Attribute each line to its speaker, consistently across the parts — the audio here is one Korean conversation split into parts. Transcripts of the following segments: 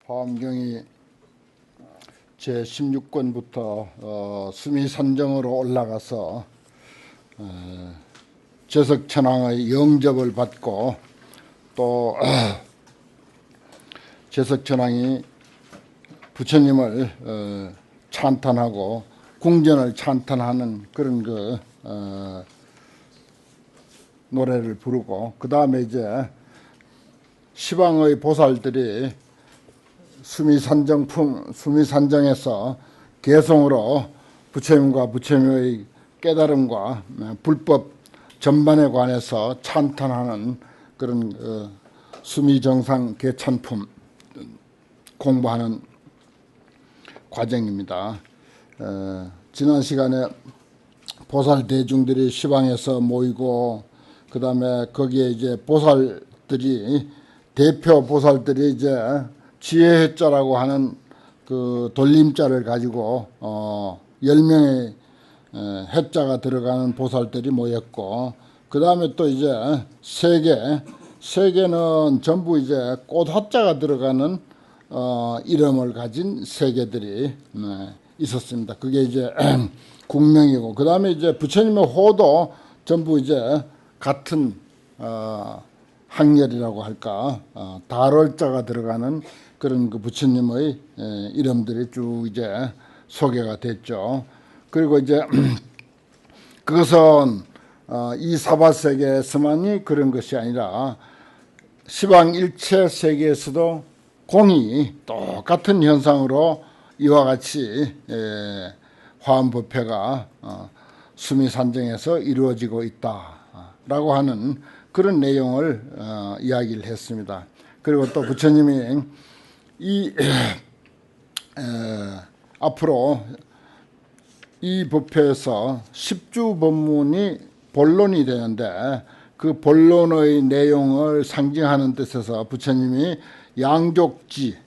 Speaker 1: 화엄경이 제16권부터 수미산정으로 올라가서 제석천왕의 영접을 받고 또 제석천왕이 부처님을 찬탄하고 궁전을 찬탄하는 그런 노래를 부르고, 그 다음에 이제 시방의 보살들이 수미산정에서 개성으로 부처님과 부처님의 깨달음과 불법 전반에 관해서 찬탄하는 그런 수미정상 개찬품 공부하는 과정입니다. 지난 시간에 보살 대중들이 시방에서 모이고, 그 다음에 거기에 이제 보살들이, 대표 보살들이 이제 지혜해자라고 하는 그 돌림자를 가지고 10명의 해자가 들어가는 보살들이 모였고, 그 다음에 또 이제 세 개는 전부 이제 꽃화자가 들어가는 이름을 가진 세 개들이 있었습니다. 그게 이제 국명이고, 그 다음에 이제 부처님의 호도 전부 이제 같은 학렬이라고 할까, 달월자가 들어가는 그런 그 부처님의 이름들이 쭉 이제 소개가 됐죠. 그리고 이제 그것은 이 사바세계에서만이 그런 것이 아니라 시방 일체 세계에서도 공이 똑같은 현상으로 이와 같이 화엄법회가 수미산정에서 이루어지고 있다라고 하는 그런 내용을 이야기를 했습니다. 그리고 또 부처님이 앞으로 이 법회에서 10주 법문이 본론이 되는데, 그 본론의 내용을 상징하는 뜻에서 부처님이 양족지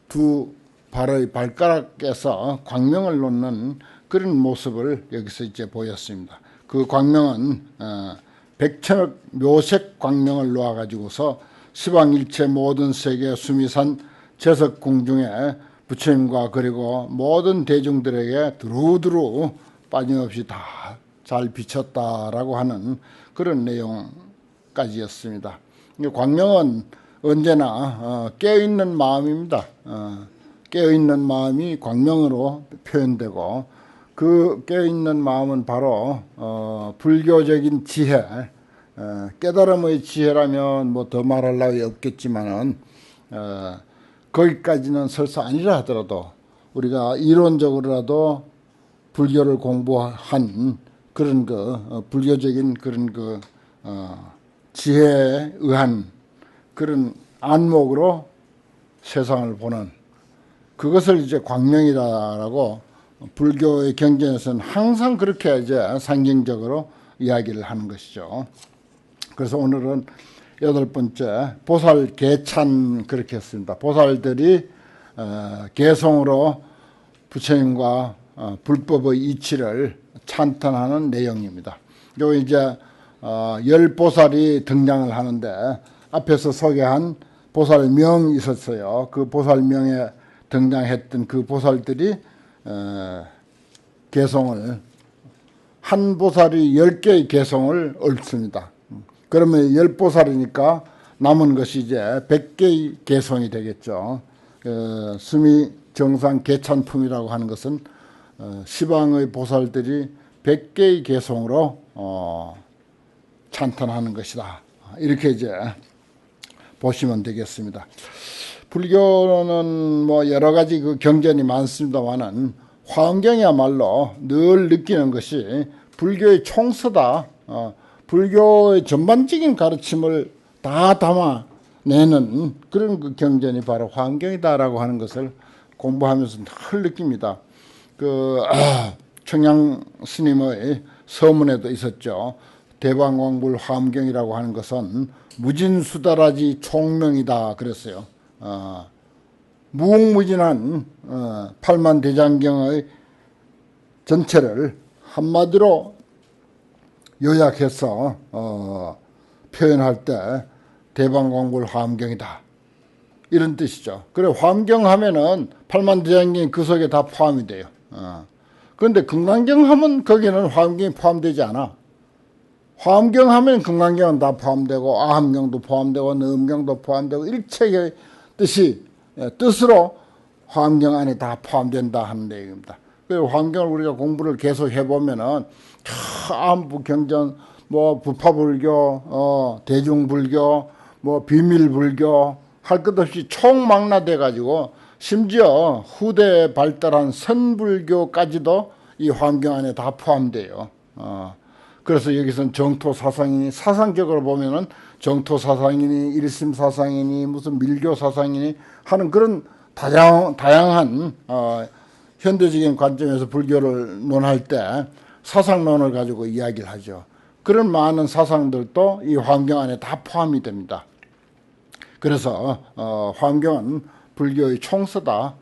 Speaker 1: 두 발의 발가락에서 광명을 놓는 그런 모습을 여기서 이제 보였습니다. 그 광명은 백천억 묘색 광명을 놓아가지고서 시방일체 모든 세계 수미산 제석궁중에 부처님과 그리고 모든 대중들에게 두루두루 빠짐없이 다 잘 비쳤다라고 하는 그런 내용까지였습니다. 광명은 언제나 깨어있는 마음입니다. 깨어있는 마음이 광명으로 표현되고, 그 깨어있는 마음은 바로 불교적인 지혜, 깨달음의 지혜라면 뭐 더 말할 나위 없겠지만은 거기까지는 설사 아니라 하더라도 우리가 이론적으로라도 불교를 공부한 그런 불교적인 그런 지혜에 의한 그런 안목으로 세상을 보는 그것을 이제 광명이라고 불교의 경전에서는 항상 그렇게 이제 상징적으로 이야기를 하는 것이죠. 그래서 오늘은 8번째 보살 개찬 그렇게 했습니다. 보살들이 개성으로 부처님과 불법의 이치를 찬탄하는 내용입니다. 요 이제 10보살이 등장을 하는데, 앞에서 소개한 보살명이 있었어요. 그 보살명에 등장했던 그 보살들이 개성을, 한 보살이 10개의 개성을 읊습니다. 그러면 10보살이니까 남은 것이 이제 100개의 개성이 되겠죠. 수미 정상 개찬품이라고 하는 것은 시방의 보살들이 100개의 개성으로 찬탄하는 것이다. 이렇게 이제 보시면 되겠습니다. 불교는 뭐 여러 가지 그 경전이 많습니다만은 화엄경이야말로 늘 느끼는 것이 불교의 총서다. 불교의 전반적인 가르침을 다 담아내는 그런 그 경전이 바로 화엄경이다라고 하는 것을 공부하면서 늘 느낍니다. 청양 스님의 서문에도 있었죠. 대방광불 화엄경이라고 하는 것은 무진수다라지 총명이다 그랬어요. 무궁무진한 팔만대장경의 전체를 한마디로 요약해서 표현할 때 대방광불 화엄경이다. 이런 뜻이죠. 그래 화엄경 하면은 팔만대장경이 그 속에 다 포함이 돼요. 그런데 금강경 하면 거기는 화엄경이 포함되지 않아. 화엄경 하면 금강경은 다 포함되고 아함경도 포함되고 너음경도 포함되고 일체의 뜻으로 화엄경 안에 다 포함된다 하는 내용입니다. 그래서 화엄경을 우리가 공부를 계속 해보면은 암부 경전 뭐 부파불교, 대중불교, 뭐 비밀불교 할 것 없이 총망라돼 가지고 심지어 후대에 발달한 선불교까지도 이 화엄경 안에 다 포함돼요. 그래서 여기서는 정토사상이니 사상적으로 보면은 정토사상이니 일심사상이니 무슨 밀교사상이니 하는 그런 다양한 현대적인 관점에서 불교를 논할 때 사상론을 가지고 이야기를 하죠. 그런 많은 사상들도 이 화엄경 안에 다 포함이 됩니다. 그래서 화엄경은 불교의 총서다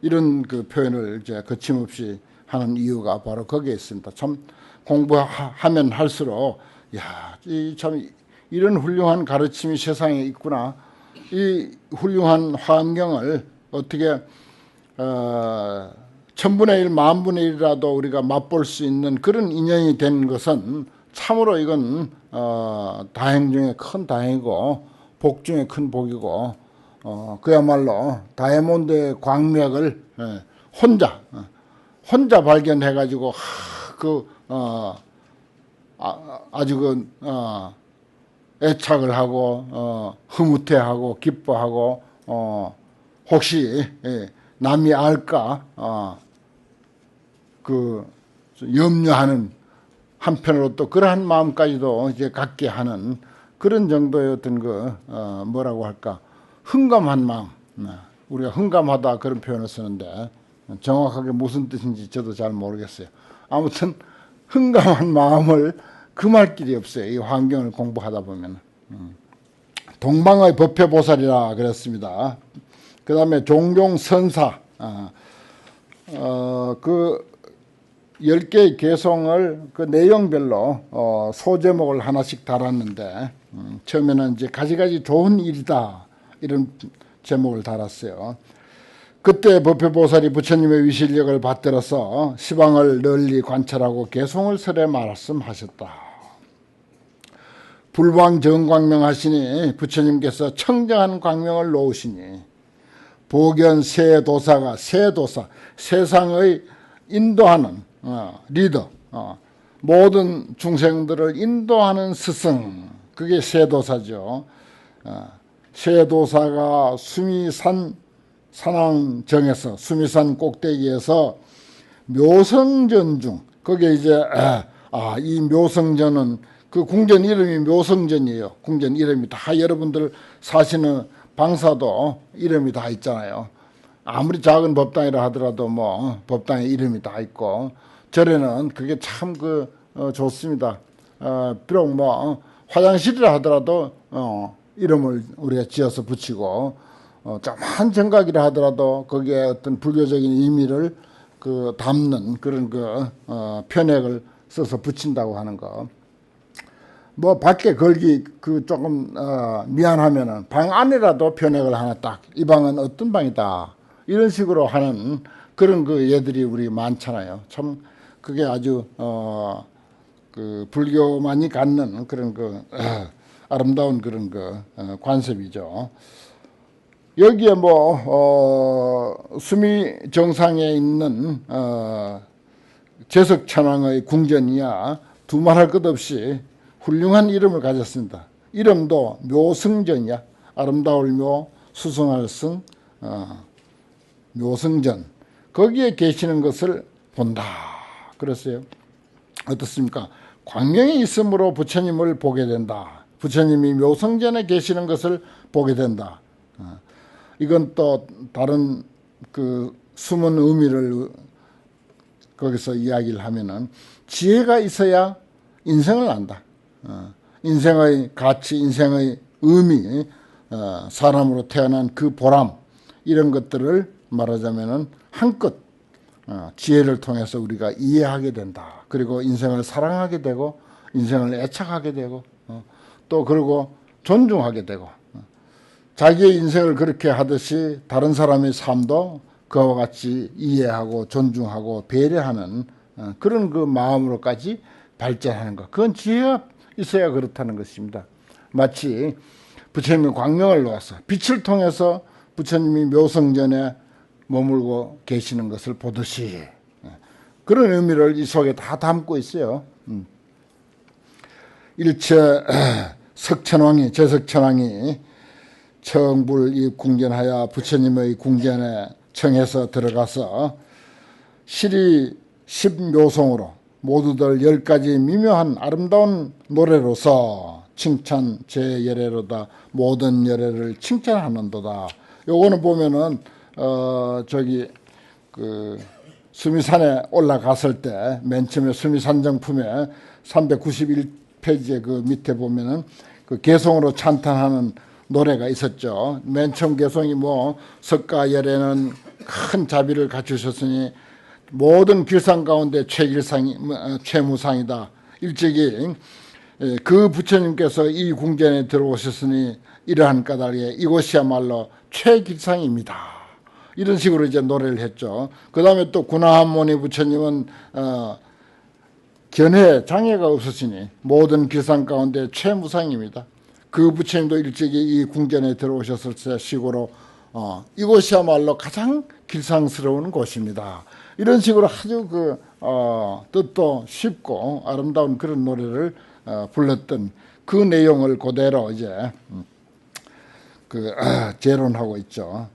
Speaker 1: 이런 그 표현을 이제 거침없이 하는 이유가 바로 거기에 있습니다. 참 공부하면 할수록 참 이런 훌륭한 가르침이 세상에 있구나. 이 훌륭한 화엄경을 어떻게 천분의 일, 만분의 일이라도 우리가 맛볼 수 있는 그런 인연이 된 것은 참으로 이건 다행 중에 큰 다행이고 복 중에 큰 복이고 그야말로 다이아몬드의 광맥을 혼자 발견해 가지고 아주 애착을 하고 흐뭇해하고 기뻐하고 혹시 남이 알까 염려하는 한편으로 또 그러한 마음까지도 이제 갖게 하는 그런 정도의 어떤 뭐라고 할까 흥감한 마음. 우리가 흥감하다 그런 표현을 쓰는데 정확하게 무슨 뜻인지 저도 잘 모르겠어요. 아무튼 흥감한 마음을 금할 길이 없어요. 이 화엄경을 공부하다 보면. 동방의 법회보살이라 그랬습니다. 그 다음에 종종선사. 그 10개의 개송을 그 내용별로 소제목을 하나씩 달았는데 처음에는 이제 가지가지 좋은 일이다 이런 제목을 달았어요. 그때 법회보살이 부처님의 위실력을 받들어서 시방을 널리 관찰하고 개송을 설해 말씀하셨다. 불광정광명 하시니 부처님께서 청정한 광명을 놓으시니 보견 세도사가 세상의 인도하는 리더, 모든 중생들을 인도하는 스승, 그게 세도사죠. 세도사가 수미산 산왕정에서 수미산 꼭대기에서 묘성전 중, 거기에 이제 이 묘성전은 그 궁전 이름이 묘성전이에요. 궁전 이름이 다 여러분들 사시는 방사도 이름이 다 있잖아요. 아무리 작은 법당이라 하더라도 뭐 법당에 이름이 다 있고 절에는 그게 참 좋습니다. 비록 뭐 화장실이라 하더라도 이름을 우리가 지어서 붙이고 조그만 정각이라 하더라도 거기에 어떤 불교적인 의미를 담는 그런 편액을 써서 붙인다고 하는 거. 뭐 밖에 걸기 조금 미안하면은 방 안이라도 편액을 하나 딱 이 방은 어떤 방이다 이런 식으로 하는 그런 예들이 우리 많잖아요. 참 그게 아주 불교만이 갖는 그런 아름다운 그런 관습이죠. 여기에 수미 정상에 있는 제석천왕의 궁전이야 두말할 것 없이 훌륭한 이름을 가졌습니다. 이름도 묘성전이야. 아름다울 묘, 수성할 성, 묘성전. 거기에 계시는 것을 본다. 그랬어요. 어떻습니까? 광명이 있으므로 부처님을 보게 된다. 부처님이 묘성전에 계시는 것을 보게 된다. 이건 또 다른 숨은 의미를 거기서 이야기를 하면은 지혜가 있어야 인생을 안다. 인생의 가치, 인생의 의미, 사람으로 태어난 그 보람 이런 것들을 말하자면은 한껏 지혜를 통해서 우리가 이해하게 된다. 그리고 인생을 사랑하게 되고 인생을 애착하게 되고 또 그리고 존중하게 되고 자기의 인생을 그렇게 하듯이 다른 사람의 삶도 그와 같이 이해하고 존중하고 배려하는 그런 그 마음으로까지 발전하는 것. 그건 지혜가 있어야 그렇다는 것입니다. 마치 부처님이 광명을 놓아서 빛을 통해서 부처님이 묘성전에 머물고 계시는 것을 보듯이 그런 의미를 이 속에 다 담고 있어요. 일체 석천왕이 제석천왕이 청불 이 궁전하여 부처님의 궁전에 청해서 들어가서 시리 10묘송으로 모두들 10가지 미묘한 아름다운 노래로서 칭찬 제열애로다 모든 열애를 칭찬하는도다. 요거는 보면은 저기 그 수미산에 올라갔을 때 맨 처음에 수미산정품에 391페이지에 그 밑에 보면은 그 개성으로 찬탄하는 노래가 있었죠. 맨 처음 개성이 뭐 석가열애는 큰 자비를 갖추셨으니 모든 길상 가운데 최길상이 최무상이다. 일찍이 그 부처님께서 이 궁전에 들어오셨으니 이러한 까닭에 이곳이야말로 최길상입니다. 이런 식으로 이제 노래를 했죠. 그 다음에 또 구나한모니 부처님은 견해 장애가 없으시니 모든 길상 가운데 최무상입니다. 그 부처님도 일찍이 이 궁전에 들어오셨을 때 시고로 이곳이야말로 가장 길상스러운 곳입니다. 이런 식으로 아주 그 뜻도 쉽고 아름다운 그런 노래를 불렀던 그 내용을 그대로 이제 재론하고 있죠.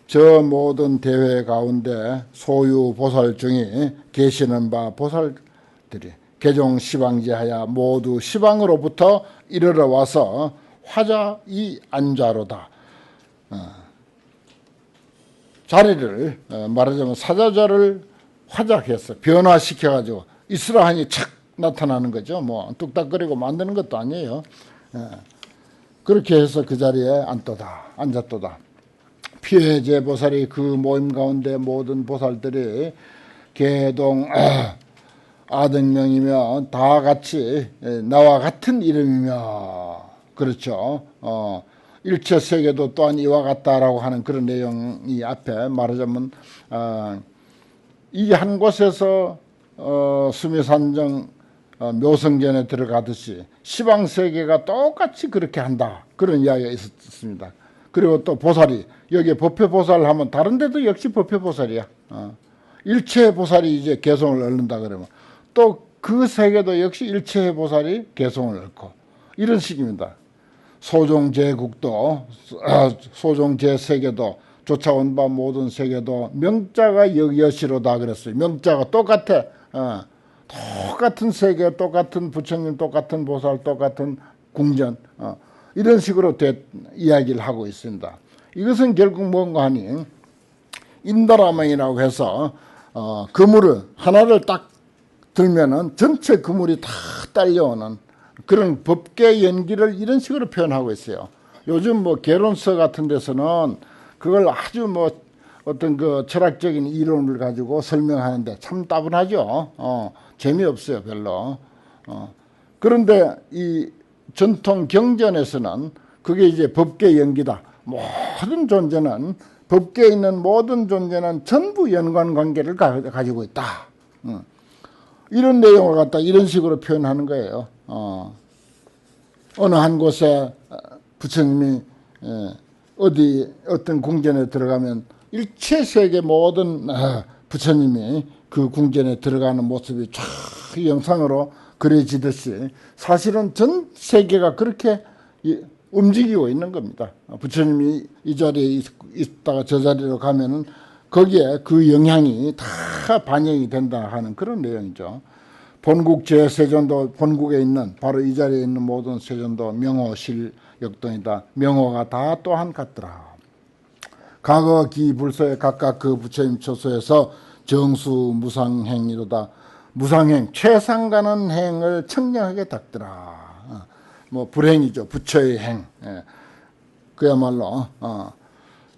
Speaker 1: 저 모든 대회 가운데 소유 보살 중에 계시는 바 보살들이 개종 시방지하여 모두 시방으로부터 이르러 와서 화자 이 안좌로다. 자리를 말하자면 사자자를 화작해서 변화시켜가지고 있으라 하니 착 나타나는 거죠. 뭐 뚝딱거리고 만드는 것도 아니에요. 그렇게 해서 그 자리에 앉았도다. 피해제 보살이 그 모임 가운데 모든 보살들이 개동 아등명이며 다 같이 나와 같은 이름이며 그렇죠. 일체 세계도 또한 이와 같다라고 하는 그런 내용이 앞에 말하자면 이 한 곳에서 수미산정 묘성전에 들어가듯이 시방세계가 똑같이 그렇게 한다. 그런 이야기가 있었습니다. 그리고 또 보살이 여기에 법회보살 하면 다른 데도 역시 법회보살이야. 일체 보살이 이제 개성을 얻는다 그러면 또 그 세계도 역시 일체 보살이 개성을 얻고 이런 식입니다. 소종제국도 소종제세계도 쫓아온 바 모든 세계도 명자가 여시로다 그랬어요. 명자가 똑같아. 똑같은 세계, 똑같은 부처님, 똑같은 보살, 똑같은 궁전 이런 식으로 이야기를 하고 있습니다. 이것은 결국 뭔가 하니 인다라망이라고 해서 그물을 하나를 딱 들면은 전체 그물이 다 딸려오는 그런 법계 연기를 이런 식으로 표현하고 있어요. 요즘 뭐 개론서 같은 데서는 그걸 아주 뭐 어떤 그 철학적인 이론을 가지고 설명하는데 참 따분하죠. 재미없어요, 별로. 그런데 이 전통 경전에서는 그게 이제 법계 연기다. 모든 존재는 법계에 있는 모든 존재는 전부 연관관계를 가지고 있다. 이런 내용을 갖다 이런 식으로 표현하는 거예요. 어느 한 곳에 부처님이 어떤 궁전에 들어가면 일체 세계 모든 부처님이 그 궁전에 들어가는 모습이 쫙 영상으로 그려지듯이 사실은 전 세계가 그렇게 움직이고 있는 겁니다. 부처님이 이 자리에 있다가 저 자리로 가면은 거기에 그 영향이 다 반영이 된다 하는 그런 내용이죠. 본국 제세존도 본국에 있는 바로 이 자리에 있는 모든 세존도 명호실역동이다. 명호가 다 또한 같더라. 과거 기불서에 각각 그 부처님 처소에서 정수 무상행이로다. 무상행 최상가는 행을 청량하게 닦더라. 뭐 불행이죠. 부처의 행. 그야말로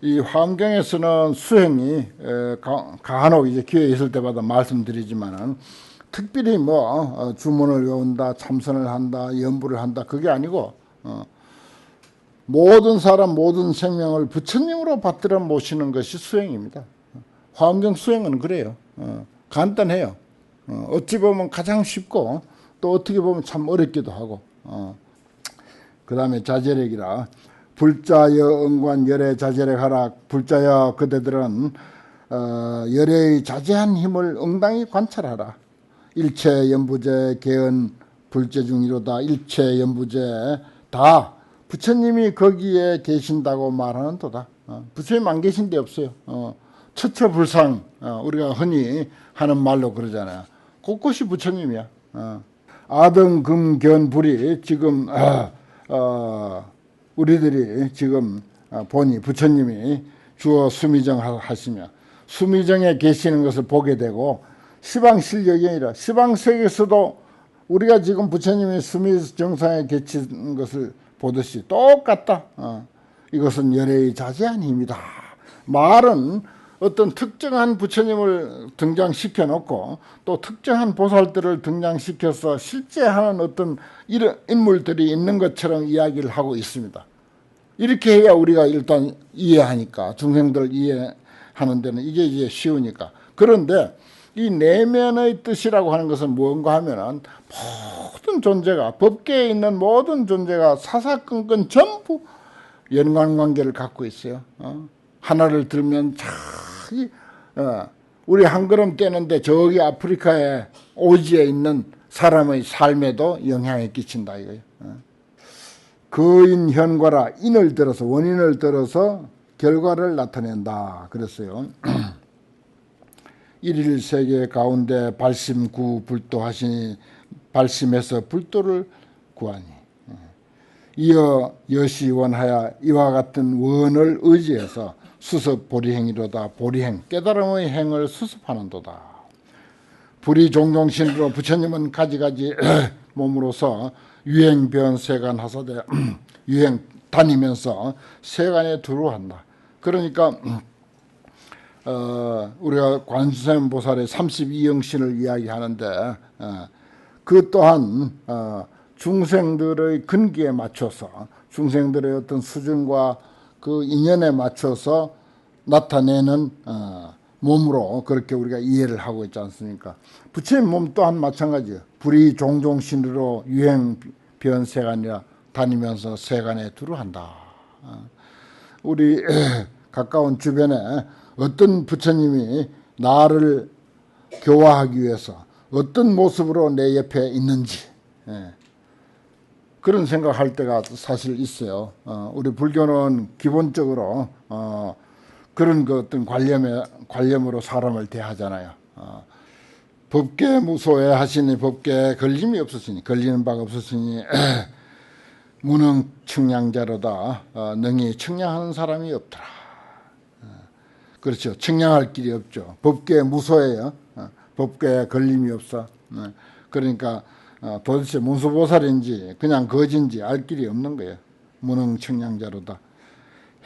Speaker 1: 이 화엄경에서는 수행이 간혹 이제 기회 있을 때마다 말씀드리지만은 특별히 뭐 주문을 외운다, 참선을 한다, 연부를 한다 그게 아니고 모든 사람 모든 생명을 부처님으로 받들어 모시는 것이 수행입니다. 화엄경 수행은 그래요. 간단해요. 어찌 보면 가장 쉽고 또 어떻게 보면 참 어렵기도 하고. 그 다음에 자제력이라 불자여 응관 열의 자제력 하라. 불자여 그대들은 열의 자제한 힘을 응당히 관찰하라. 일체 연부제 개언 불제중이로다. 일체 연부제 다 부처님이 거기에 계신다고 말하는 도다. 부처님 안 계신 데 없어요. 처처불상 우리가 흔히 하는 말로 그러잖아요. 곳곳이 부처님이야. 아등금견불이 지금 우리들이 지금 보니 부처님이 주어 수미정 하시며 수미정에 계시는 것을 보게 되고 시방실력이 아니라 시방세계에서도 우리가 지금 부처님이 수미정상에 계신 것을 보듯이 똑같다. 이것은 열의 자제한 힘이다. 말은 어떤 특정한 부처님을 등장시켜 놓고 또 특정한 보살들을 등장시켜서 실제 하는 어떤 이런 인물들이 있는 것처럼 이야기를 하고 있습니다. 이렇게 해야 우리가 일단 이해하니까 중생들을 이해하는 데는 이게 이제 쉬우니까. 그런데 이 내면의 뜻이라고 하는 것은 무언가 하면은 모든 존재가 법계에 있는 모든 존재가 사사건건 전부 연관관계를 갖고 있어요. 하나를 들면 저기 우리 한 걸음 떼는데 저기 아프리카의 오지에 있는 사람의 삶에도 영향을 끼친다 이거예요. 거인 현과라 인을 들어서 원인을 들어서 결과를 나타낸다 그랬어요. 일일 세계 가운데 발심구 불도하시니 발심해서 불도를 구하니 이어 여시 원하여 이와 같은 원을 의지해서 수습 보리행이로다. 보리행 깨달음의 행을 수습하는도다. 불이종종신으로 부처님은 가지가지 몸으로서 유행변 세간 하사대 유행 다니면서 세간에 두루한다. 그러니까 우리가 관세음 보살의 32영신을 이야기하는데 그 또한 중생들의 근기에 맞춰서 중생들의 어떤 수준과 그 인연에 맞춰서 나타내는 몸으로 그렇게 우리가 이해를 하고 있지 않습니까? 부처님 몸 또한 마찬가지예요. 불이 종종신으로 유행 변세간이라 다니면서 세간에 두루한다. 우리 가까운 주변에 어떤 부처님이 나를 교화하기 위해서 어떤 모습으로 내 옆에 있는지 그런 생각할 때가 사실 있어요. 우리 불교는 기본적으로 그런 그 어떤 관념으로 사람을 대하잖아요. 법계 무소에 하시니 법계 걸림이 없으시니 걸리는 바가 없으시니 무능 측량자로다. 능히 측량하는 사람이 없더라. 그렇죠. 측량할 길이 없죠. 법계 무소예요. 법계에 걸림이 없어. 그러니까 도대체 문수보살인지 그냥 거진지 알 길이 없는 거예요. 무능 측량자로다.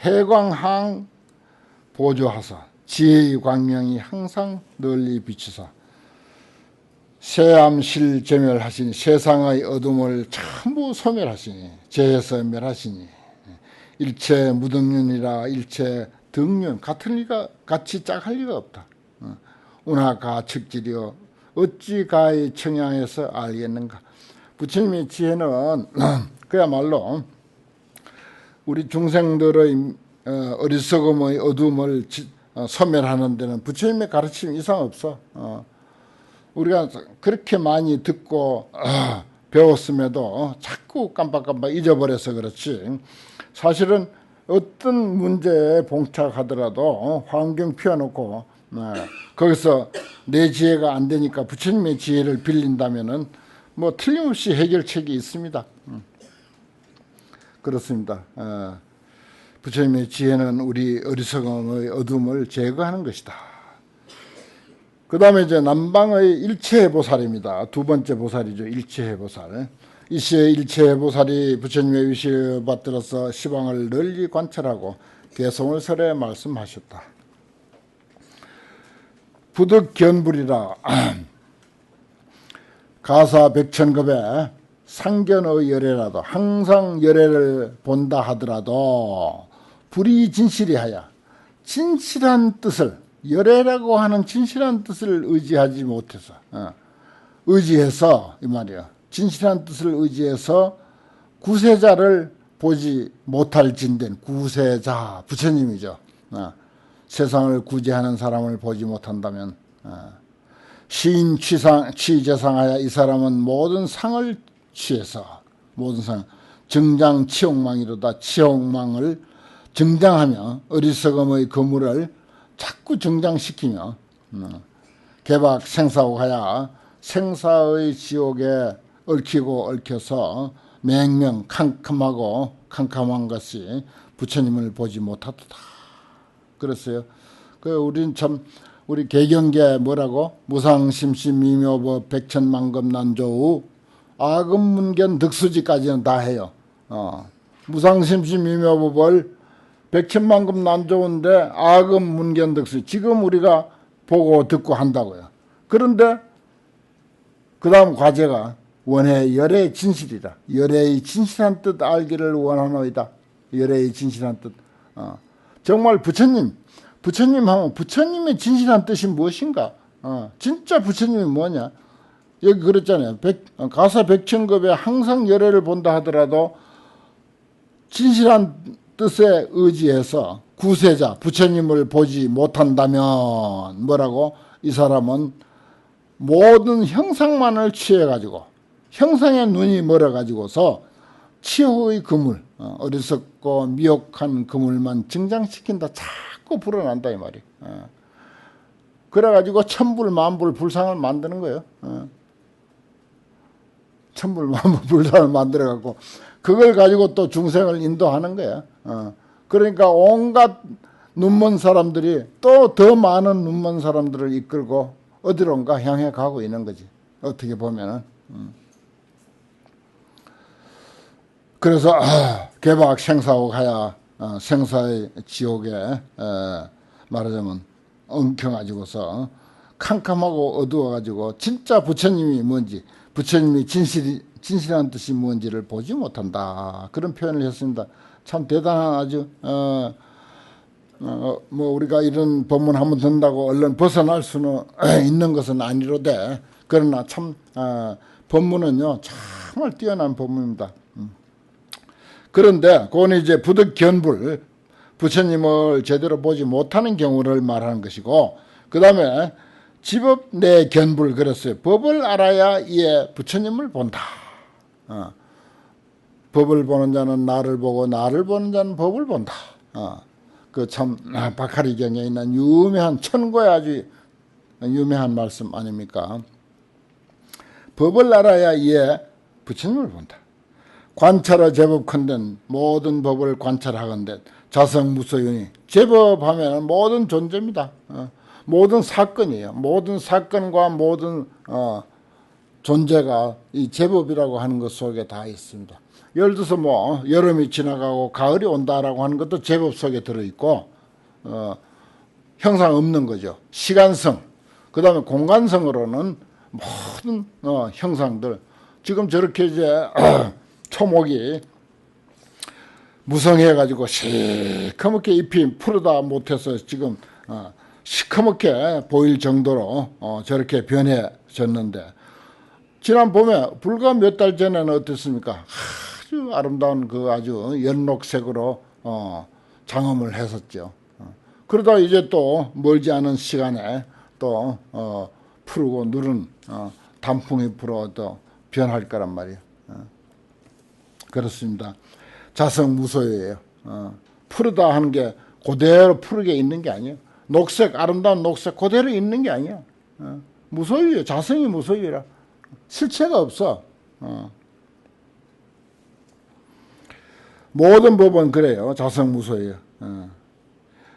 Speaker 1: 해광항 보조하사 지혜의 광명이 항상 널리 비치사 세암실 제멸하시니 세상의 어둠을 전부 소멸하시니 재해서 멸하시니 일체 무등륜이라 일체 등륜 같은 리가 같이 짝할 리가 없다. 운하가 측질이여 어찌 가히 청양해서 알겠는가. 부처님의 지혜는 그야말로 우리 중생들의 어리석음의 어둠을 소멸하는 데는 부처님의 가르침 이상 없어. 우리가 그렇게 많이 듣고 배웠음에도 자꾸 깜빡깜빡 잊어버려서 그렇지. 사실은 어떤 문제에 봉착하더라도 화엄경 피워놓고 거기서 내 지혜가 안 되니까 부처님의 지혜를 빌린다면은 뭐 틀림없이 해결책이 있습니다. 그렇습니다. 부처님의 지혜는 우리 어리석음의 어둠을 제거하는 것이다. 그 다음에 이제 남방의 일체보살입니다. 두 번째 보살이죠. 일체보살. 이시의 일체보살이 부처님의 위시를 받들어서 시방을 널리 관찰하고 개성을 설해 말씀하셨다. 부득견불이라 가사 백천급에 상견의 열애라도 항상 열애를 본다 하더라도 불이 진실이하여 진실한 뜻을 열애라고 하는 진실한 뜻을 의지하지 못해서 의지해서 이 말이야. 진실한 뜻을 의지해서 구세자를 보지 못할 진된 구세자 부처님이죠. 세상을 구제하는 사람을 보지 못한다면 시인 취재상하여 이 사람은 모든 상을 취해서 모든 상 정장 치욕망이로다 치욕망을 정장하며 어리석음의 거물을 자꾸 정장시키며 개박 생사하여 생사의 지옥에 얽히고 얽혀서 맹명 캄캄한 것이 부처님을 보지 못하도다. 그랬어요. 우린 참 우리 개경계 뭐라고 무상심시미묘법 백천만금난조우 아금문견 득수지까지는 다 해요. 무상심시미묘법을 백천만금난조우인데 아금문견 득수 지금 우리가 보고 듣고 한다고요. 그런데 그 다음 과제가 원해 열애의 진실이다. 열애의 진실한 뜻 알기를 원하노이다. 열애의 진실한 뜻. 정말 부처님 하면 부처님의 진실한 뜻이 무엇인가? 진짜 부처님이 뭐냐? 여기 그랬잖아요. 가사 백천급에 항상 열애를 본다 하더라도 진실한 뜻에 의지해서 구세자 부처님을 보지 못한다면 뭐라고? 이 사람은 모든 형상만을 취해가지고 형상의 눈이 멀어가지고서 치호의 그물 어리석고 미혹한 그물만 증장시킨다. 자꾸 불어난다 이 말이. 그래가지고 천불 만불 불상을 만드는 거예요. 천불 만불 불상을 만들어갖고 그걸 가지고 또 중생을 인도하는 거야. 그러니까 온갖 눈먼 사람들이 또 더 많은 눈먼 사람들을 이끌고 어디론가 향해 가고 있는 거지. 어떻게 보면은. 그래서 개박 생사옥하여 생사의 지옥에 말하자면 엉켜가지고서 캄캄하고 어두워가지고 진짜 부처님이 뭔지 부처님이 진실한 뜻이 뭔지를 보지 못한다. 그런 표현을 했습니다. 참 대단한 아주 뭐 우리가 이런 법문 한번 듣는다고 얼른 벗어날 수는 있는 것은 아니로되 그러나 참 법문은요 정말 뛰어난 법문입니다. 그런데 그건 이제 부득견불 부처님을 제대로 보지 못하는 경우를 말하는 것이고 그 다음에 집업 내 견불 그랬어요. 법을 알아야 이에 부처님을 본다. 법을 보는 자는 나를 보고 나를 보는 자는 법을 본다. 그 참 박하리경에 있는 유명한 천고의 아주 유명한 말씀 아닙니까? 법을 알아야 이에 부처님을 본다. 관찰하 제법컨대 모든 법을 관찰하건대 자성무소윤이 제법하면 모든 존재입니다. 모든 사건이에요. 모든 사건과 모든 존재가 이 제법이라고 하는 것 속에 다 있습니다. 예를 들어서 뭐 여름이 지나가고 가을이 온다라고 하는 것도 제법 속에 들어있고 형상 없는 거죠. 시간성 그 다음에 공간성으로는 모든 형상들 지금 저렇게 이제 초목이 무성해가지고 시커멓게 잎이 푸르다 못해서 지금 시커멓게 보일 정도로 저렇게 변해졌는데 지난 봄에 불과 몇 달 전에는 어땠습니까? 아주 아름다운 그 아주 연록색으로 장엄을 했었죠. 그러다 이제 또 멀지 않은 시간에 또 푸르고 누른 단풍이 불어 또 변할 거란 말이에요. 그렇습니다. 자성무소예요. 푸르다 하는 게 그대로 푸르게 있는 게 아니에요. 녹색 아름다운 녹색 그대로 있는 게 아니에요. 무소유예요. 자성이 무소유라. 실체가 없어. 모든 법은 그래요. 자성무소예요.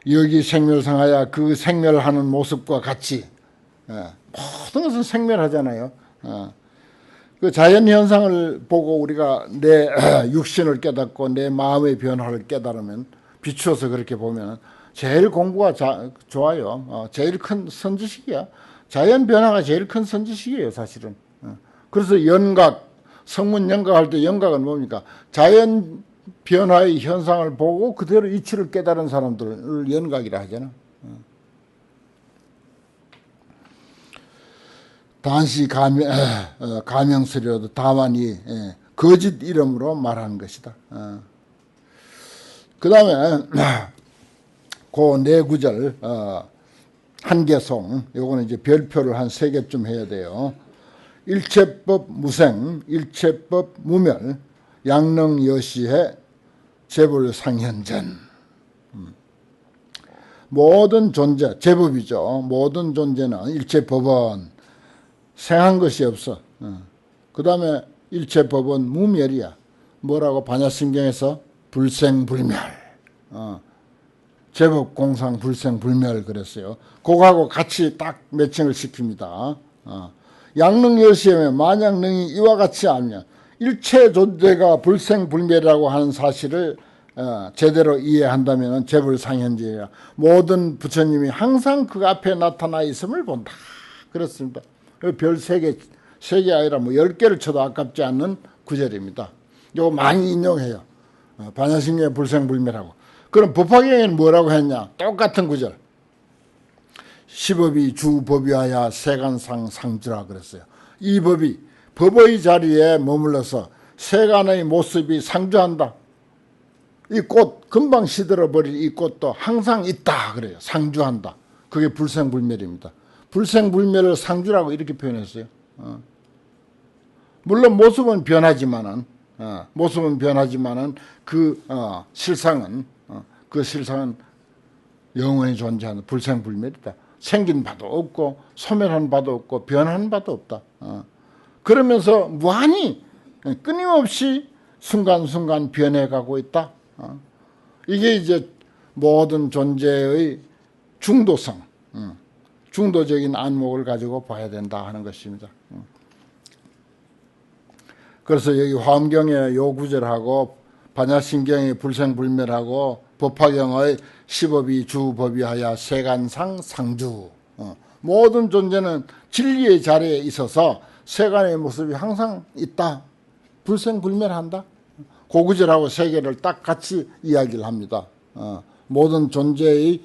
Speaker 1: 여기 생멸상하야 그 생멸하는 모습과 같이 모든 것은 생멸하잖아요. 그 자연현상을 보고 우리가 내 육신을 깨닫고 내 마음의 변화를 깨달으면 비추어서 그렇게 보면 제일 공부가 좋아요. 제일 큰 선지식이야. 자연 변화가 제일 큰 선지식이에요 사실은. 그래서 연각 성문 영각할 때 영각은 뭡니까? 자연 변화의 현상을 보고 그대로 이치를 깨달은 사람들을 연각이라 하잖아. 단시 가명스러워도 다만 이 거짓 이름으로 말하는 것이다. 그 다음에 그 네 구절 한계송 요거는 이제 별표를 한 3개쯤 해야 돼요. 일체법 무생, 일체법 무멸, 양능 여시해 재불상현전. 모든 존재, 제법이죠. 모든 존재는 일체법은 생한 것이 없어. 그 다음에 일체법은 무멸이야. 뭐라고 반야심경에서 불생불멸. 제법공상 불생불멸 그랬어요. 그거하고 같이 딱 매칭을 시킵니다. 양능여시에 만약 능이 이와 같이 알면 일체 존재가 불생불멸이라고 하는 사실을 제대로 이해한다면 재불상현지라 모든 부처님이 항상 그 앞에 나타나 있음을 본다. 그렇습니다. 별 3개 아니라 뭐 10개를 쳐도 아깝지 않는 구절입니다. 이거 많이 인용해요. 반야심경의 불생불멸하고. 그럼 법화경에는 뭐라고 했냐? 똑같은 구절. 시법이 주법이하야 세간상 상주라 그랬어요. 이 법이 법의 자리에 머물러서 세간의 모습이 상주한다. 이 꽃, 금방 시들어버릴 이 꽃도 항상 있다 그래요. 상주한다. 그게 불생불멸입니다. 불생불멸을 상주라고 이렇게 표현했어요. 물론 모습은 변하지만은 그 실상은 영원히 존재하는 불생불멸이다. 생긴 바도 없고 소멸한 바도 없고 변한 바도 없다. 그러면서 무한히 끊임없이 순간순간 변해가고 있다. 이게 이제 모든 존재의 중도성, 중도적인 안목을 가지고 봐야 된다 하는 것입니다. 그래서 여기 화엄경의 요 구절하고 반야심경의 불생불멸하고 법화경의 시법이 주법이하야 세간상 상주. 모든 존재는 진리의 자리에 있어서 세간의 모습이 항상 있다. 불생불멸한다. 그 구절하고 3개를 딱 같이 이야기를 합니다. 모든 존재의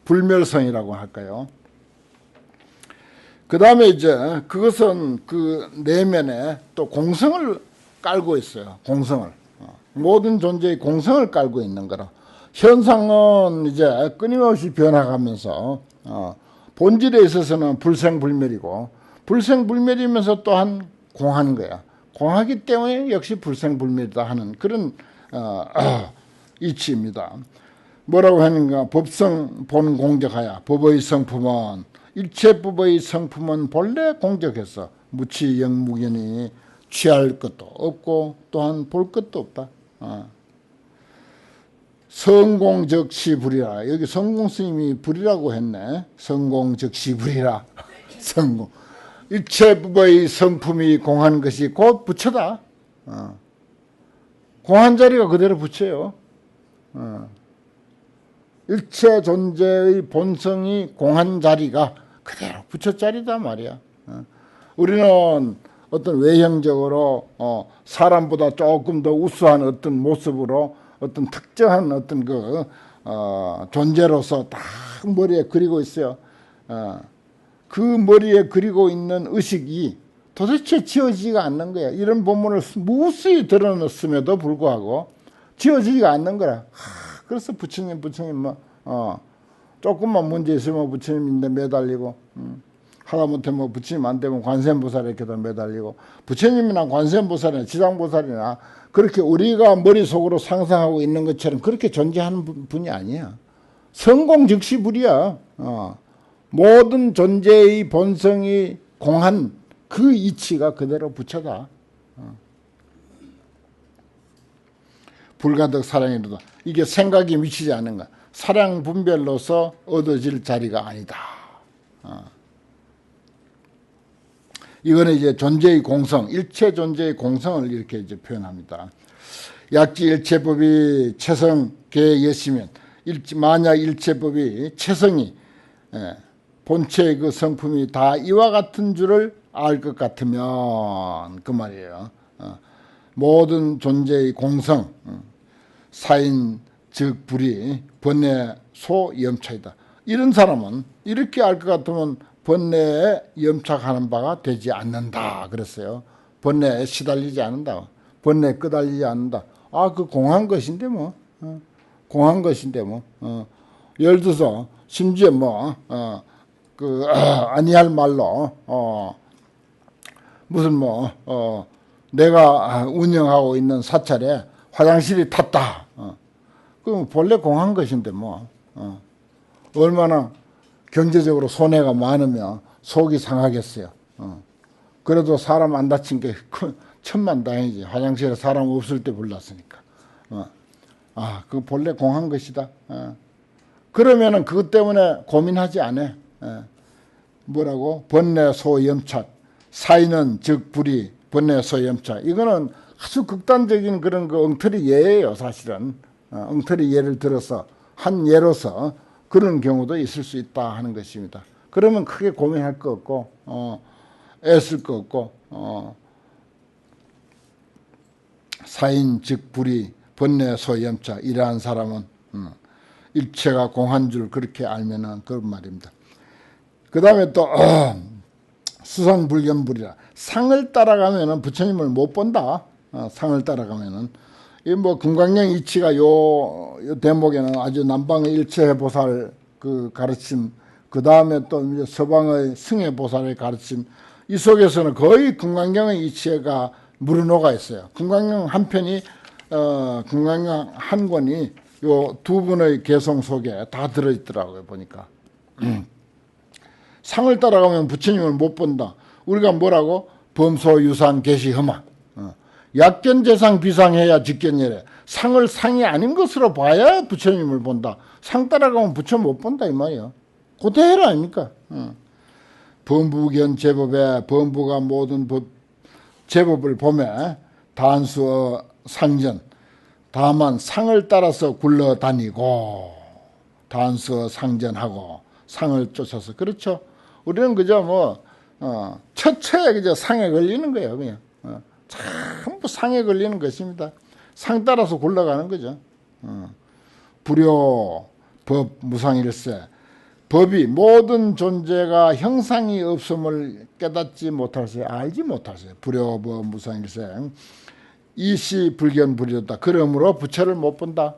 Speaker 1: 불멸성이라고 할까요. 그 다음에 이제 그것은 그 내면에 또 공성을 깔고 있어요. 공성을. 모든 존재의 공성을 깔고 있는 거라. 현상은 이제 끊임없이 변화가면서 본질에 있어서는 불생불멸이고 불생불멸이면서 또한 공한 거야. 공하기 때문에 역시 불생불멸이다 하는 그런 이치입니다. 뭐라고 하는가? 법성 본공적하야. 법의 성품은 일체법의 성품은 본래 공적해서 무치영무견이 취할 것도 없고 또한 볼 것도 없다. 성공적시불이라. 여기 성공스님이 불이라고 했네. 성공적시불이라. 성공. 일체법의 성품이 공한 것이 곧 부처다. 공한 자리가 그대로 부처예요. 일체 존재의 본성이 공한 자리가 그대로 부처 자리다 말이야. 우리는 어떤 외형적으로 사람보다 조금 더 우수한 어떤 모습으로 어떤 특정한 어떤 존재로서 딱 머리에 그리고 있어요. 그 머리에 그리고 있는 의식이 도대체 지어지지가 않는 거야. 이런 본문을 무수히 드러냈음에도 불구하고 지어지지가 않는 거라. 그래서 부처님 조금만 문제 있으면 부처님인데 매달리고 하다못해 부처님 안 되면 관세음보살 이렇게도 매달리고 부처님이나 관세음보살이나 지장보살이나 그렇게 우리가 머릿속으로 상상하고 있는 것처럼 그렇게 존재하는 분이 아니야. 성공즉시불이야. 모든 존재의 본성이 공한 그 이치가 그대로 부처다. 불가득 사량이로다. 이게 생각이 미치지 않는 거야. 사량 분별로서 얻어질 자리가 아니다. 이거는 이제 존재의 공성, 일체 존재의 공성을 이렇게 이제 표현합니다. 약지 일체법이 체성계였으면 만약 일체법이 체성이 본체의 그 성품이 다 이와 같은 줄을 알 것 같으면 그 말이에요. 모든 존재의 공성, 사인 즉 불이 번뇌 소염차이다. 이런 사람은 이렇게 알 것 같으면 번뇌에 염착하는 바가 되지 않는다 그랬어요. 번뇌에 시달리지 않는다. 번뇌에 끄달리지 않는다. 그 공한 것인데 뭐. 공한 것인데 뭐. 예를 들어서 심지어 뭐 아니할 말로 무슨 뭐 내가 운영하고 있는 사찰에 화장실이 탔다. 그럼 본래 공한 것인데 뭐 얼마나 경제적으로 손해가 많으면 속이 상하겠어요. 그래도 사람 안 다친 게 천만다행이지. 화장실에 사람 없을 때 불났으니까. 그 본래 공한 것이다. 그러면은 그것 때문에 고민하지 않아. 뭐라고? 번뇌 소염착. 사인은 즉 불이 번뇌 소염착. 이거는 아주 극단적인 그런 그 엉터리 예예요, 사실은. 엉터리 예를 들어서 한 예로서 그런 경우도 있을 수 있다 하는 것입니다. 그러면 크게 고민할 거 없고 애쓸 거 없고 사인 즉 불이 번뇌 소염차 이러한 사람은 일체가 공한 줄 그렇게 알면은 그런 말입니다. 그 다음에 또 수상불견불이라 상을 따라가면은 부처님을 못 본다. 상을 따라가면은 이 뭐 금강경 이치가 요 대목에는 아주 남방의 일체보살 그 가르침, 그 다음에 또 이제 서방의 승해보살의 가르침, 이 속에서는 거의 금강경의 이치가 무르녹아 있어요. 금강경 한 편이 금강경 한 권이 요 두 분의 개성 속에 다 들어있더라고요, 보니까. 상을 따라가면 부처님을 못 본다. 우리가 뭐라고? 범소유산 계시허망. 약견재상 비상해야 직견예래. 상을 상이 아닌 것으로 봐야 부처님을 본다. 상 따라가면 부처 못 본다 이 말이야. 그대로 아닙니까? 범부견 제법에 범부가 모든 제법을 보매 단수 상전 다만 상을 따라서 굴러다니고 단수 상전하고 상을 쫓아서 그렇죠. 우리는 그저 뭐 처처에 그저 상에 걸리는 거예요. 그냥 전부 상에 걸리는 것입니다. 상 따라서 굴러가는 거죠. 불효 법 무상일세. 법이 모든 존재가 형상이 없음을 깨닫지 못할세, 알지 못할세. 불효법 무상일세. 이시 불견불이었다. 그러므로 부처를 못 본다.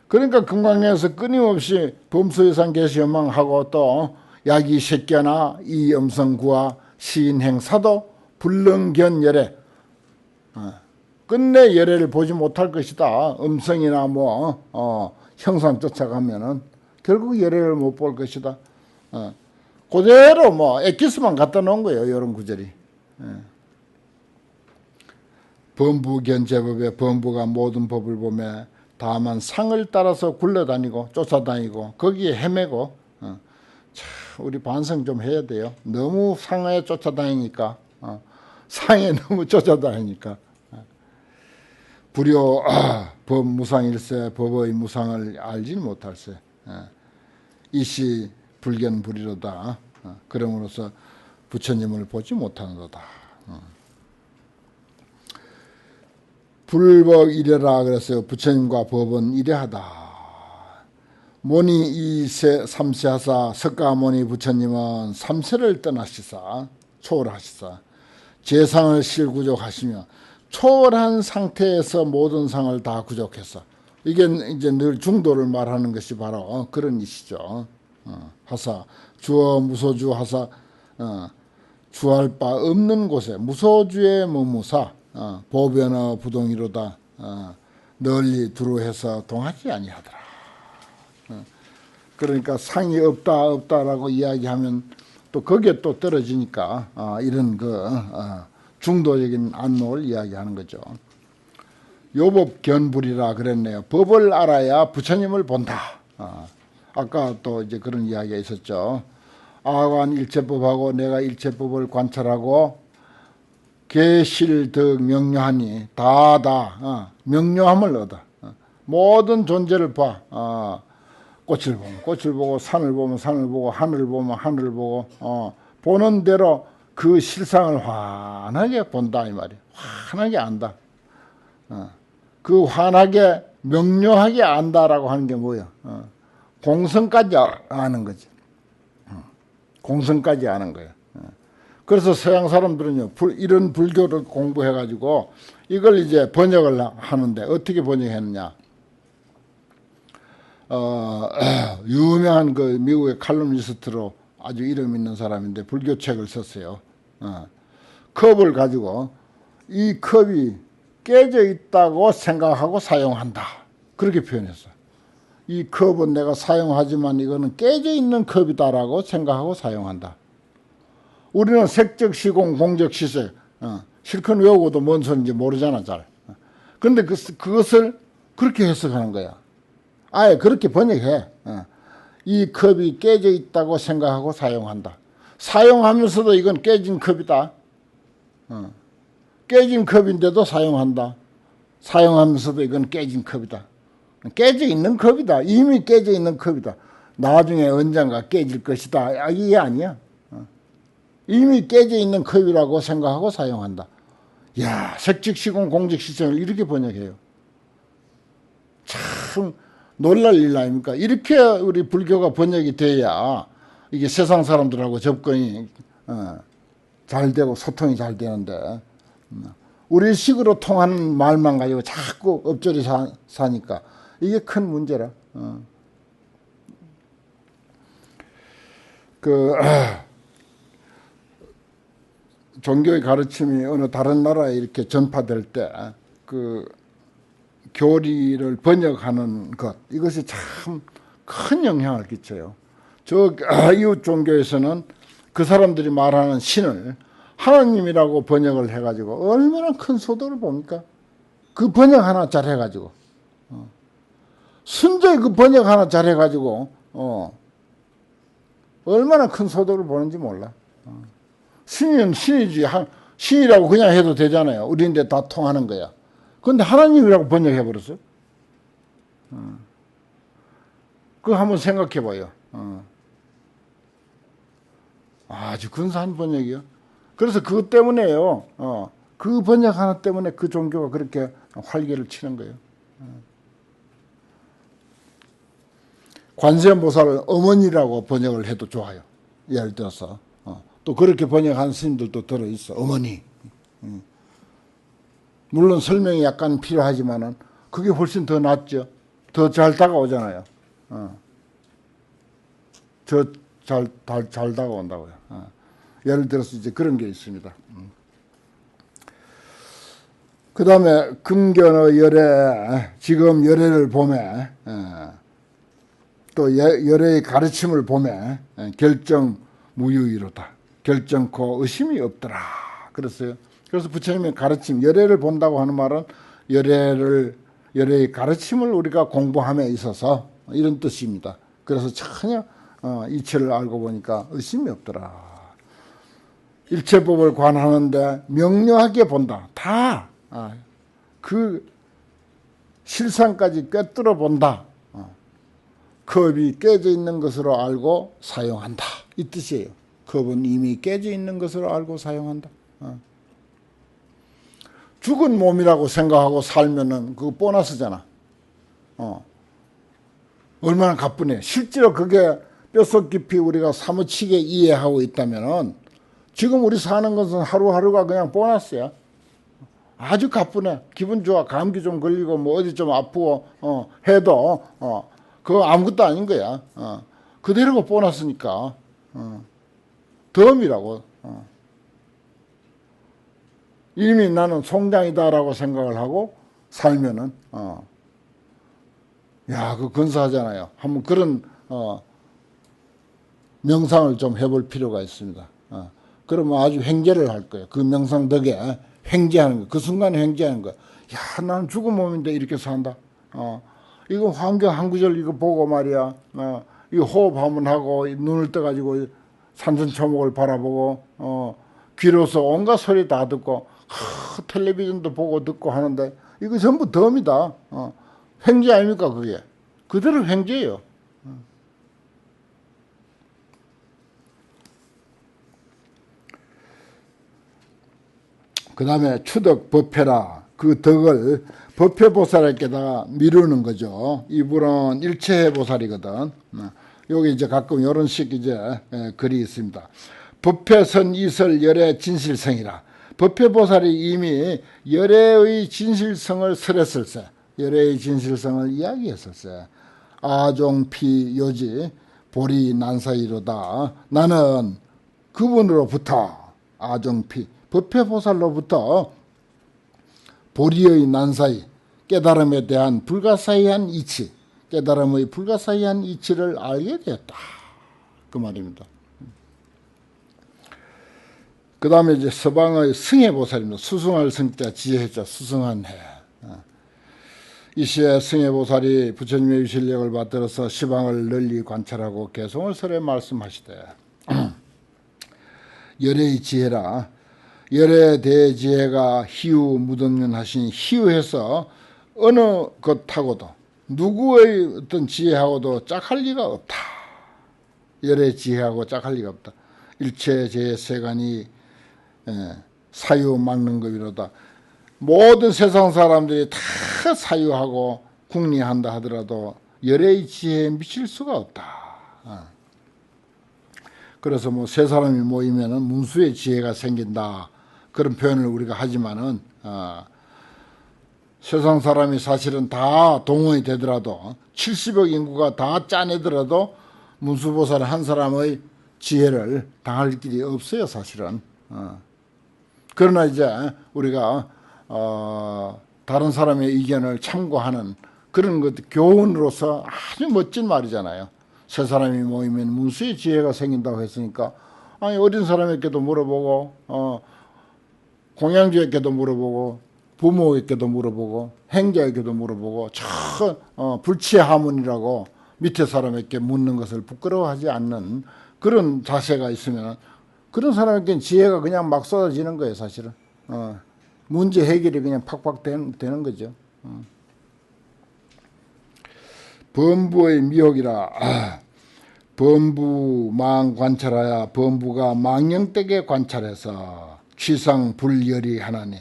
Speaker 1: 그러니까 금강에서 끊임없이 범소유산 계시여망하고 또 야기 색견나 이엄성구와 시인행사도 불능견열애 끝내 열애를 보지 못할 것이다. 음성이나 뭐 형상 쫓아가면은 결국 열애를 못 볼 것이다. 그대로 뭐 엑기스만 갖다 놓은 거예요. 이런 구절이. 범부견제법에 범부가 모든 법을 보며 다만 상을 따라서 굴러다니고 쫓아다니고 거기에 헤매고 우리 반성 좀 해야 돼요. 너무 상에 쫓아다니니까 상에 너무 쫓아다니니까 불효 법 무상일세 법의 무상을 알지 못할세. 이시 불견불이로다. 그러므로서 부처님을 보지 못하는도다. 불법 이래라 그랬어요. 부처님과 법은 이래하다. 모니 이세 삼세하사 석가모니 부처님은 삼세를 떠나시사 초월하시사 재상을 실구족하시며 초월한 상태에서 모든 상을 다 구족했어. 이게 이제 늘 중도를 말하는 것이 바로 그런 이시죠. 하사 주어 무소주 하사 주할 바 없는 곳에 무소주의 무무사 보변어 부동이로다 널리 두루해서 동하지 아니하더라. 그러니까 상이 없다라고 이야기하면 또 거기에 또 떨어지니까 이런 중도적인 안목을 이야기하는 거죠. 요법 견불이라 그랬네요. 법을 알아야 부처님을 본다. 아까 또 이제 그런 이야기가 있었죠. 아관 일체법하고 내가 일체법을 관찰하고 계실득 명료하니 다다 명료함을 얻어. 모든 존재를 봐. 꽃을 보면 꽃을 보고 산을 보면 산을 보고 하늘을 보면 하늘을 보고 보는 대로 그 실상을 환하게 본다 이 말이에요. 환하게 안다. 그 환하게 명료하게 안다라고 하는 게 뭐예요? 공성까지 아는 거지. 공성까지 아는 거예요. 그래서 서양 사람들은요, 이런 불교를 공부해가지고 이걸 이제 번역을 하는데 어떻게 번역했느냐? 유명한 그 미국의 칼럼니스트로 아주 이름 있는 사람인데 불교책을 썼어요. 컵을 가지고 이 컵이 깨져 있다고 생각하고 사용한다. 그렇게 표현했어요. 이 컵은 내가 사용하지만 이거는 깨져 있는 컵이다라고 생각하고 사용한다. 우리는 색적 시공, 공적 시색, 실컷 외우고도 뭔 소리인지 모르잖아, 잘. 그런데 그것을 그렇게 해석하는 거야. 아예 그렇게 번역해. 이 컵이 깨져 있다고 생각하고 사용한다. 사용하면서도 이건 깨진 컵이다. 깨진 컵인데도 사용한다. 사용하면서도 이건 깨진 컵이다. 깨져 있는 컵이다. 이미 깨져 있는 컵이다. 나중에 언젠가 깨질 것이다. 이게 아니야. 이미 깨져 있는 컵이라고 생각하고 사용한다. 야, 색즉 시공 공적 시성을 이렇게 번역해요. 참 놀랄 일 아닙니까? 이렇게 우리 불교가 번역이 돼야 이게 세상 사람들하고 접근이 잘 되고 소통이 잘 되는데 우리 식으로 통하는 말만 가지고 자꾸 엎조리 사니까 이게 큰 문제라. 종교의 가르침이 어느 다른 나라에 이렇게 전파될 때 교리를 번역하는 것, 이것이 참 큰 영향을 끼쳐요. 저 이웃 종교에서는 그 사람들이 말하는 신을 하나님이라고 번역을 해가지고 얼마나 큰 소득을 봅니까? 그 번역 하나 잘 해가지고 순전히 그 번역 하나 잘 해가지고 얼마나 큰 소득을 보는지 몰라. 신은 신이지. 신이라고 그냥 해도 되잖아요. 우리인데 다 통하는 거야. 그런데 하나님이라고 번역해버렸어. 그거 한번 생각해봐요. 아주 근사한 번역이요. 그래서 그것 때문에요. 그 번역 하나 때문에 그 종교가 그렇게 활개를 치는 거예요. 관세음보살을 어머니라고 번역을 해도 좋아요. 예를 들어서. 또 그렇게 번역한 스님들도 들어있어. 어머니. 물론 설명이 약간 필요하지만은 그게 훨씬 더 낫죠. 더 잘 다가오잖아요. 잘 다가온다고요. 예를 들어서 이제 그런 게 있습니다. 그 다음에 근견의 열애, 지금 열애를 보매, 또 열애의 가르침을 보매, 결정 무유이로다. 결정코 의심이 없더라. 그랬어요. 그래서 부처님의 가르침, 열애를 본다고 하는 말은 열애의 가르침을 우리가 공부함에 있어서 이런 뜻입니다. 그래서 전혀 이치를 알고 보니까 의심이 없더라. 일체법을 관하는데 명료하게 본다. 다 그 실상까지 꿰뚫어 본다. 컵이 깨져 있는 것으로 알고 사용한다. 이 뜻이에요. 컵은 이미 깨져 있는 것으로 알고 사용한다. 죽은 몸이라고 생각하고 살면은 그거 보너스잖아. 얼마나 가뿐해. 실제로 그게 뼛속 깊이 우리가 사무치게 이해하고 있다면은 지금 우리 사는 것은 하루하루가 그냥 보너스야. 아주 가뿐해. 기분 좋아. 감기 좀 걸리고 뭐 어디 좀 아프고 해도 그거 아무것도 아닌 거야. 그대로가 보너스니까. 덤이라고. 이미 나는 송장이다라고 생각을 하고 살면은 야, 그거 근사하잖아요. 한번 그런 명상을 좀 해볼 필요가 있습니다. 그러면 아주 횡재를 할 거예요. 그 명상 덕에 횡재하는 거, 그 순간에 횡재하는 거. 야, 나는 죽은 몸인데 이렇게 산다. 이거 환경 한 구절 이거 보고 말이야. 이거 호흡 한번 하고 눈을 떠가지고 산천초목을 바라보고 귀로서 온갖 소리 다 듣고 텔레비전도 보고 듣고 하는데 이거 전부 덤이다. 횡재 아닙니까 그게. 그대로 횡재예요. 그 다음에 추덕 법회라. 그 덕을 법회보살에게다가 미루는 거죠. 이분은 일체보살이거든. 여기 이제 가끔 이런 식 이제 글이 있습니다. 법회선 이설 열의 진실성이라. 법회보살이 이미 열애의 진실성을 설했을세. 열애의 진실성을 이야기했을세. 아종피 요지 보리 난사이로다. 나는 그분으로부터 아종피 법회보살로부터 보리의 난사이 깨달음에 대한 불가사의한 이치, 깨달음의 불가사의한 이치를 알게 되었다. 그 말입니다. 그 다음에 이제 서방의 승혜보살입니다. 수승할 승자 지혜자 수승한 해. 이 시에 승혜보살이 부처님의 유실력을 받들어서 시방을 널리 관찰하고 개성을 설해 말씀하시되 열애의 지혜라. 열애 대지혜가 희우 무등륜하신 희우해서 어느 것하고도 누구의 어떤 지혜하고도 짝할 리가 없다. 열애 지혜하고 짝할 리가 없다. 일체 제 세간이 사유 막는 것이로다. 모든 세상 사람들이 다 사유하고 궁리한다 하더라도 열애의 지혜에 미칠 수가 없다. 그래서 뭐 세 사람이 모이면은 문수의 지혜가 생긴다. 그런 표현을 우리가 하지만은 세상 사람이 사실은 다 동원이 되더라도 70억 인구가 다 짜내더라도 문수보살 한 사람의 지혜를 당할 길이 없어요, 사실은. 그러나 이제 우리가 다른 사람의 의견을 참고하는 그런 것 교훈으로서 아주 멋진 말이잖아요. 세 사람이 모이면 문수의 지혜가 생긴다고 했으니까 아니 어린 사람에게도 물어보고 공양주에게도 물어보고 부모에게도 물어보고 행자에게도 물어보고 불치하문이라고 밑에 사람에게 묻는 것을 부끄러워하지 않는 그런 자세가 있으면 그런 사람에게는 지혜가 그냥 막 쏟아지는 거예요, 사실은. 문제 해결이 그냥 팍팍 되는 거죠. 범부의 미혹이라. 범부망 관찰하야 범부가 망령되게 관찰해서 취상 불열이 하나니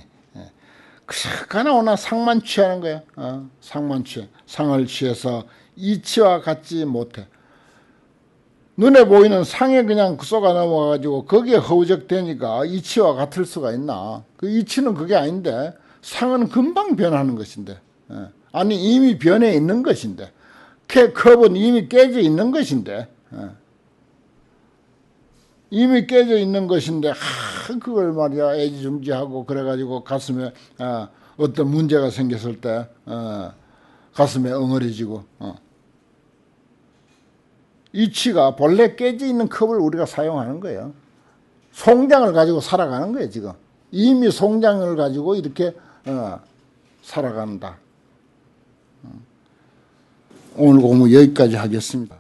Speaker 1: 그나오나 상만 취하는 거야. 상만 취해. 상을 취해서 이치와 같지 못해. 눈에 보이는 상에 그냥 쏘가 넘어가가지고 거기에 허우적대니까 이치와 같을 수가 있나. 그 이치는 그게 아닌데 상은 금방 변하는 것인데 아니 이미 변해 있는 것인데 컵은 이미 깨져 있는 것인데 이미 깨져 있는 것인데 그걸 말이야 애지중지하고 그래가지고 가슴에 어떤 문제가 생겼을 때 가슴에 엉어리지고 이치가 본래 깨져 있는 컵을 우리가 사용하는 거예요. 송장을 가지고 살아가는 거예요. 지금 이미 송장을 가지고 이렇게 살아간다. 오늘 공부 여기까지 하겠습니다.